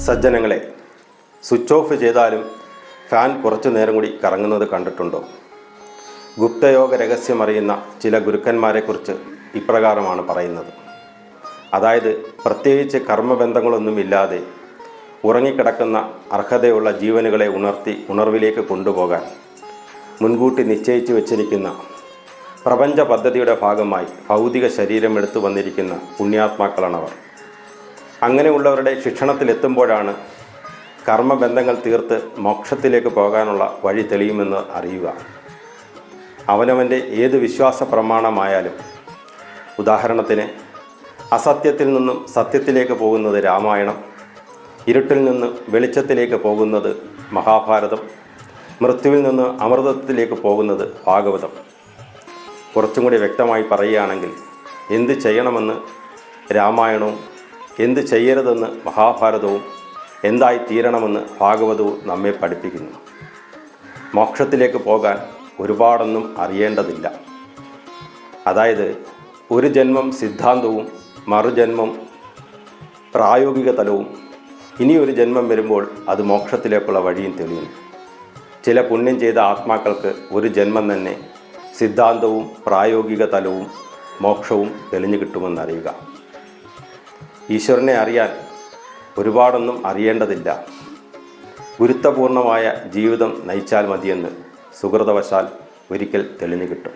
സജ്ജനങ്ങളെ, switch off ചെയ്താലും fan കുറച്ചു നേരം കൂടി കറങ്ങുന്നത് കണ്ടിട്ടുണ്ടോ? ഗുപ്തയോഗ രഹസ്യമറിയുന്ന ചില ഗുരുക്കന്മാരെക്കുറിച്ച് ഇപ്രകാരമാണ് പറയുന്നത്. അതായത്, പ്രത്യേകിച്ച് കർമ്മബന്ധങ്ങളൊന്നുമില്ലാതെ ഉറങ്ങിക്കിടക്കുന്ന അർഹതയുള്ള ജീവനുകളെ ഉണർവിലേക്ക് കൊണ്ടുപോകാൻ മുൻകൂട്ടി നിശ്ചയിച്ചു വച്ചിരിക്കുന്ന പ്രപഞ്ച പദ്ധതിയുടെ ഭാഗമായി ഭൗതിക ശരീരം എടുത്തു വന്നിരിക്കുന്ന പുണ്യാത്മാക്കളാണവർ. അങ്ങനെയുള്ളവരുടെ ശിക്ഷണത്തിലെത്തുമ്പോഴാണ് കർമ്മബന്ധങ്ങൾ തീർത്ത് മോക്ഷത്തിലേക്ക് പോകാനുള്ള വഴി തെളിയുമെന്ന് അറിയുക. അവനവൻ്റെ ഏത് വിശ്വാസ പ്രമാണമായാലും, ഉദാഹരണത്തിന് അസത്യത്തിൽ നിന്നും സത്യത്തിലേക്ക് പോകുന്നത് രാമായണം, ഇരുട്ടിൽ നിന്ന് വെളിച്ചത്തിലേക്ക് പോകുന്നത് മഹാഭാരതം, മൃത്യുവിൽ നിന്ന് അമൃതത്തിലേക്ക് പോകുന്നത് ഭാഗവതം. കുറച്ചും കൂടി വ്യക്തമായി പറയുകയാണെങ്കിൽ, എന്ത് ചെയ്യണമെന്ന് രാമായണവും എന്ത് ചെയ്യരുതെന്ന് മഹാഭാരതവും എന്തായി തീരണമെന്ന് ഭാഗവതവും നമ്മെ പഠിപ്പിക്കുന്നു. മോക്ഷത്തിലേക്ക് പോകാൻ ഒരുപാടൊന്നും അറിയേണ്ടതില്ല. അതായത്, ഒരു ജന്മം സിദ്ധാന്തവും മറുജന്മം പ്രായോഗിക തലവും, ഇനിയൊരു ജന്മം വരുമ്പോൾ അത് മോക്ഷത്തിലേക്കുള്ള വഴിയും തെളിയുന്നു. ചില പുണ്യം ചെയ്ത ആത്മാക്കൾക്ക് ഒരു ജന്മം തന്നെ സിദ്ധാന്തവും പ്രായോഗിക തലവും മോക്ഷവും തെളിഞ്ഞു കിട്ടുമെന്നറിയുക. ഈശ്വരനെ അറിയാൻ ഒരുപാടൊന്നും അറിയേണ്ടതില്ല. ഗുരുത്വപൂർണമായ ജീവിതം നയിച്ചാൽ മതിയെന്ന് സുഹൃതവശാൽ ഒരിക്കൽ തെളിഞ്ഞു കിട്ടും.